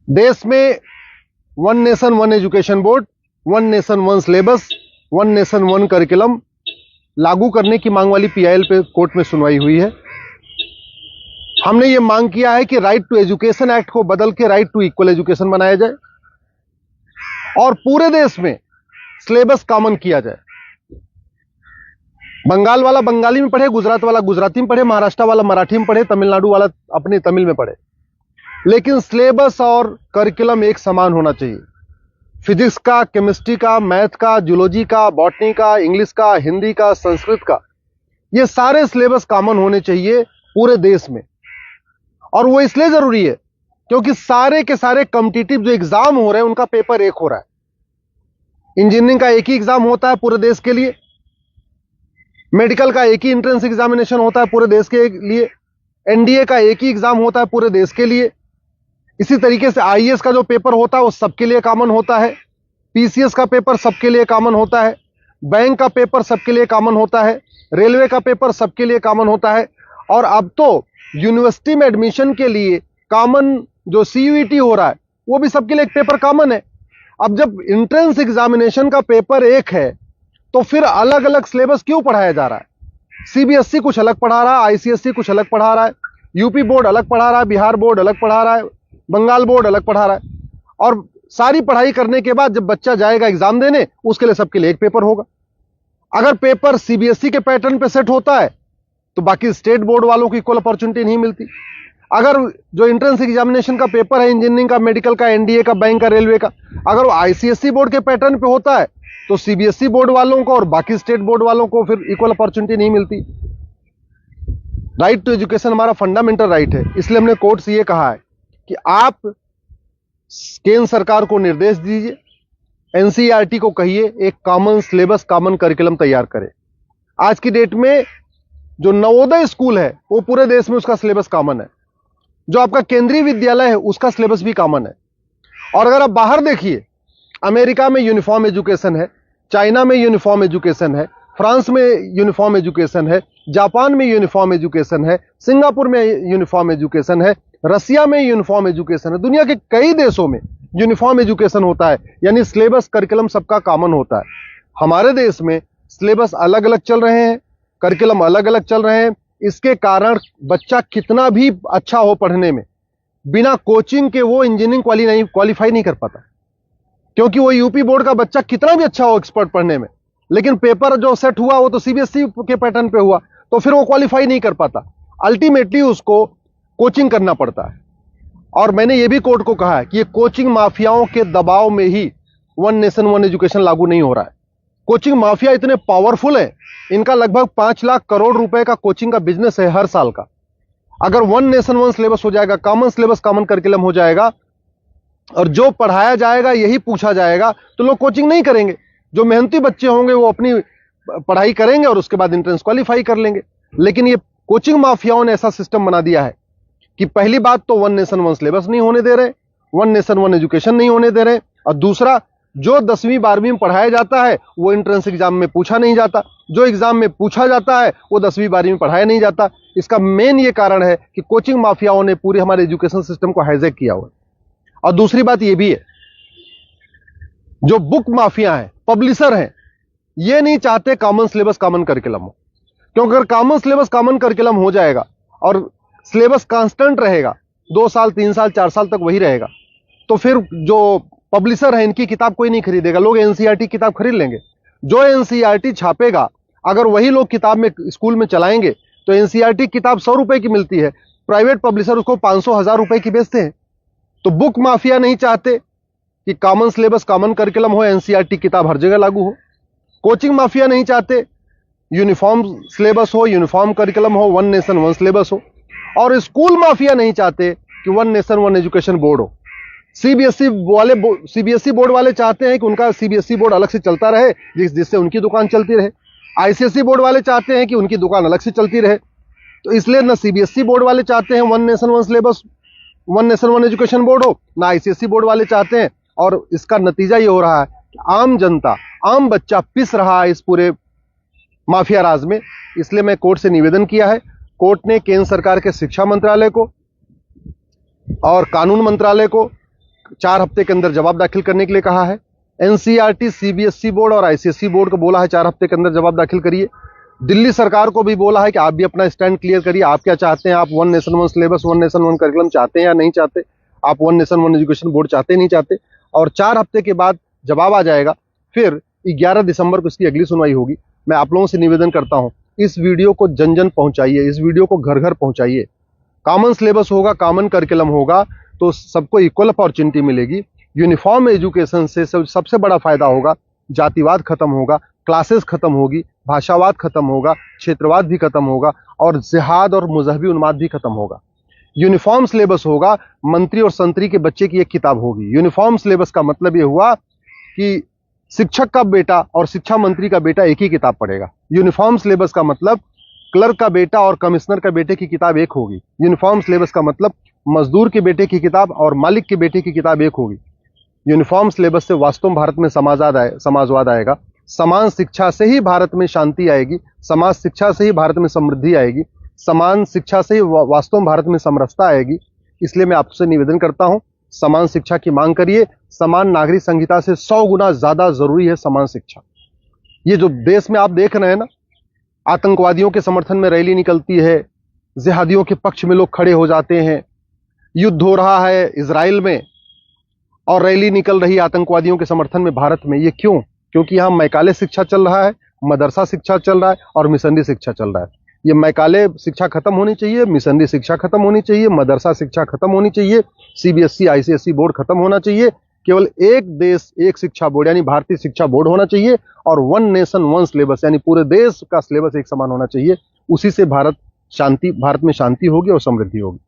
देश में one nation one education board, one nation one syllabus, one nation one curriculum लागू करने की मांग वाली पीआईएल पे कोर्ट में सुनवाई हुई है। हमने ये मांग किया है कि राइट टू एजुकेशन एक्ट को बदल के राइट टू इक्वल एजुकेशन बनाया जाए और पूरे देश में सिलेबस कॉमन किया जाए। बंगाल वाला बंगाली में पढ़े, गुजरात वाला गुजराती में पढ़े, महाराष्ट्र वाला मराठी में पढ़े, तमिलनाडु वाला अपनी तमिल में पढ़े, लेकिन सिलेबस और करिकुलम एक समान होना चाहिए। फिजिक्स का, केमिस्ट्री का, मैथ का, जूलॉजी का, बॉटनी का, इंग्लिश का, हिंदी का, संस्कृत का, ये सारे सिलेबस कॉमन होने चाहिए पूरे देश में। और वो इसलिए जरूरी है क्योंकि सारे के सारे कॉम्पिटिटिव जो एग्जाम हो रहे हैं उनका पेपर एक हो रहा है। इंजीनियरिंग का एक ही एग्जाम होता है पूरे देश के लिए, मेडिकल का एक ही एंट्रेंस एग्जामिनेशन होता है पूरे देश के लिए, एनडीए का एक ही एग्जाम होता है पूरे देश के लिए। इसी तरीके से आईएएस का जो पेपर होता है वो सबके लिए कॉमन होता है, पीसीएस का पेपर सबके लिए कॉमन होता है, बैंक का पेपर सबके लिए कॉमन होता है, रेलवे का पेपर सबके लिए कॉमन होता है। और अब तो यूनिवर्सिटी में एडमिशन के लिए कॉमन जो सीयूईटी हो रहा है वो भी सबके लिए एक पेपर कॉमन है। अब जब एंट्रेंस एग्जामिनेशन का पेपर एक है तो फिर अलग अलग सिलेबस क्यों पढ़ाया जा रहा है? सीबीएसई कुछ अलग पढ़ा रहा है, आईसीएसई कुछ अलग पढ़ा रहा है, यूपी बोर्ड अलग पढ़ा रहा है, बिहार बोर्ड अलग पढ़ा रहा है, बंगाल बोर्ड अलग पढ़ा रहा है। और सारी पढ़ाई करने के बाद जब बच्चा जाएगा एग्जाम देने, उसके लिए सबके लिए एक पेपर होगा। अगर पेपर सीबीएसई के पैटर्न पे सेट होता है तो बाकी स्टेट बोर्ड वालों को इक्वल अपॉर्चुनिटी नहीं मिलती। अगर जो एंट्रेंस एग्जामिनेशन का पेपर है इंजीनियरिंग का, मेडिकल का, एनडीए का, बैंक का, रेलवे का, अगर वो आईसीएसई बोर्ड के पैटर्न पे होता है तो सीबीएसई बोर्ड वालों को और बाकी स्टेट बोर्ड वालों को फिर इक्वल अपॉर्चुनिटी नहीं मिलती। राइट टू एजुकेशन हमारा फंडामेंटल राइट है, इसलिए हमने कोर्ट से ये कहा है कि आप केंद्र सरकार को निर्देश दीजिए, एनसीईआरटी को कहिए एक कॉमन सिलेबस, कॉमन करिकुलम तैयार करे। आज की डेट में जो नवोदय स्कूल है वो पूरे देश में उसका सिलेबस कॉमन है, जो आपका केंद्रीय विद्यालय है उसका सिलेबस भी कॉमन है। और अगर आप बाहर देखिए, अमेरिका में यूनिफॉर्म एजुकेशन है, चाइना में यूनिफॉर्म एजुकेशन है, फ्रांस में यूनिफॉर्म एजुकेशन है, जापान में यूनिफॉर्म एजुकेशन है, सिंगापुर में यूनिफॉर्म एजुकेशन है, रसिया में यूनिफॉर्म एजुकेशन है, दुनिया के कई देशों में यूनिफॉर्म एजुकेशन होता है, यानी सिलेबस करिकुलम सबका कॉमन होता है। हमारे देश में सिलेबस अलग अलग चल रहे हैं, करिकुलम अलग अलग चल रहे हैं। इसके कारण बच्चा कितना भी अच्छा हो पढ़ने में, बिना कोचिंग के वो इंजीनियरिंग क्वालिफाई नहीं कर पाता। क्योंकि वो यूपी बोर्ड का बच्चा कितना भी अच्छा हो एक्सपर्ट पढ़ने में, लेकिन पेपर जो सेट हुआ वो तो सीबीएसई के पैटर्न पे हुआ, तो फिर वो क्वालिफाई नहीं कर पाता। अल्टीमेटली उसको कोचिंग करना पड़ता है। और मैंने ये भी कोर्ट को कहा है कि ये कोचिंग माफियाओं के दबाव में ही वन नेशन वन एजुकेशन लागू नहीं हो रहा है। कोचिंग माफिया इतने पावरफुल है, इनका लगभग 5 लाख करोड़ रुपए का कोचिंग का बिजनेस है हर साल का। अगर वन नेशन वन सिलेबस हो जाएगा, कॉमन सिलेबस, कॉमन करिकुलम हो जाएगा और जो पढ़ाया जाएगा यही पूछा जाएगा, तो लोग कोचिंग नहीं करेंगे। जो मेहनती बच्चे होंगे वो अपनी पढ़ाई करेंगे और उसके बाद एंट्रेंस क्वालिफाई कर लेंगे। लेकिन ये कोचिंग माफियाओं ने ऐसा सिस्टम बना दिया है कि पहली बात तो वन नेशन वन सिलेबस नहीं होने दे रहे, वन नेशन वन एजुकेशन नहीं होने दे रहे, और दूसरा जो 10वीं 12वीं में पढ़ाया जाता है वो एंट्रेंस एग्जाम में पूछा नहीं जाता, जो एग्जाम में पूछा जाता है वो 10वीं 12वीं में पढ़ाया नहीं जाता। इसका मेन ये कारण है कि कोचिंग माफियाओं ने पूरे हमारे एजुकेशन सिस्टम को हाईजैक किया हुआ है। और दूसरी बात ये भी है, जो बुक माफिया हैं, पब्लिशर हैं, ये नहीं चाहते कॉमन सिलेबस कॉमन करिकुलम हो। क्योंकि अगर कॉमन सिलेबस कॉमन करिकुलम हो जाएगा और सिलेबस कांस्टेंट रहेगा, 2 साल 3 साल 4 साल तक वही रहेगा, तो फिर जो पब्लिशर है इनकी किताब कोई नहीं खरीदेगा, लोग एनसीईआरटी किताब खरीद लेंगे। जो एनसीईआरटी छापेगा अगर वही लोग किताब में स्कूल में चलाएंगे तो एनसीईआरटी किताब 100 रुपए की मिलती है, प्राइवेट पब्लिशर उसको 500-1000 रुपए की बेचते हैं। तो बुक माफिया नहीं चाहते कि कॉमन सिलेबस कॉमन करिकुलम हो, एनसीईआरटी किताब हर जगह लागू हो। कोचिंग माफिया नहीं चाहते यूनिफॉर्म सिलेबस हो, यूनिफॉर्म करिकुलम हो, वन नेशन वन सिलेबस हो। और स्कूल माफिया नहीं चाहते कि one nation one education board हो। सीबीएसई बोर्ड वाले चाहते हैं कि उनका सीबीएसई बोर्ड अलग से चलता रहे, जिससे उनकी दुकान चलती रहे। आईसीएसई बोर्ड वाले चाहते हैं कि उनकी दुकान अलग से चलती रहे। तो इसलिए ना सीबीएसई बोर्ड वाले चाहते हैं one nation one syllabus, one nation one education board हो, ना आईसीएसई बोर्ड वाले चाहते हैं। और इसका नतीजा ये हो रहा है कि आम जनता, आम बच्चा पिस रहा है इस पूरे माफिया राज में। इसलिए मैं कोर्ट से निवेदन किया है। कोर्ट ने केंद्र सरकार के शिक्षा मंत्रालय को और कानून मंत्रालय को 4 हफ्ते के अंदर जवाब दाखिल करने के लिए कहा है। एनसीईआरटी, सीबीएसई बोर्ड और आईसीएसई बोर्ड को बोला है 4 हफ्ते के अंदर जवाब दाखिल करिए। दिल्ली सरकार को भी बोला है कि आप भी अपना स्टैंड क्लियर करिए, आप क्या चाहते हैं, आप one nation one syllabus, one nation one curriculum चाहते हैं या नहीं चाहते, आप one nation one education board चाहते नहीं चाहते। और 4 हफ्ते के बाद जवाब आ जाएगा, फिर 11 दिसंबर को इसकी अगली सुनवाई होगी। मैं आप लोगों से निवेदन करता हूं, इस वीडियो को जन जन पहुंचाइए, इस वीडियो को घर घर पहुंचाइए। कॉमन सिलेबस होगा, कॉमन करिकुलम होगा तो सबको इक्वल अपॉर्चुनिटी मिलेगी। यूनिफॉर्म एजुकेशन से सबसे बड़ा फायदा होगा, जातिवाद खत्म होगा, क्लासेस खत्म होगी, भाषावाद खत्म होगा, क्षेत्रवाद भी खत्म होगा और जिहाद और मजहबी उन्माद भी खत्म होगा। यूनिफॉर्म सिलेबस होगा, मंत्री और संतरी के बच्चे की एक किताब होगी। यूनिफॉर्म सिलेबस का मतलब यह हुआ कि शिक्षक का बेटा और शिक्षा मंत्री का बेटा एक ही किताब पढ़ेगा। यूनिफॉर्म सिलेबस का मतलब क्लर्क का बेटा और कमिश्नर का बेटे की किताब एक होगी। यूनिफॉर्म सिलेबस का मतलब मजदूर के बेटे की किताब और मालिक के बेटे की किताब एक होगी। यूनिफॉर्म सिलेबस से वास्तव में भारत में समाजवाद आएगा। समान शिक्षा से ही भारत में शांति आएगी, समाज शिक्षा से ही भारत में समृद्धि आएगी, समान शिक्षा से ही वास्तव में भारत में समरसता आएगी। इसलिए मैं आपसे निवेदन करता हूं, समान शिक्षा की मांग करिए। समान नागरिक संहिता से 100 गुना ज्यादा जरूरी है समान शिक्षा। ये जो देश में आप देख रहे हैं ना, आतंकवादियों के समर्थन में रैली निकलती है, जिहादियों के पक्ष में लोग खड़े हो जाते हैं, युद्ध हो रहा है इजराइल में और रैली निकल रही है आतंकवादियों के समर्थन में भारत में। ये क्यों? क्योंकि यहाँ मैकाले शिक्षा चल रहा है, मदरसा शिक्षा चल रहा है और मिशनरी शिक्षा चल रहा है। ये मैकाले शिक्षा खत्म होनी चाहिए, मिशनरी शिक्षा खत्म होनी चाहिए, मदरसा शिक्षा खत्म होनी चाहिए, सीबीएसई आईसीएसई बोर्ड खत्म होना चाहिए। केवल एक देश एक शिक्षा बोर्ड यानी भारतीय शिक्षा बोर्ड होना चाहिए और वन नेशन वन सिलेबस यानी पूरे देश का सिलेबस एक समान होना चाहिए। उसी से भारत में शांति होगी और समृद्धि होगी।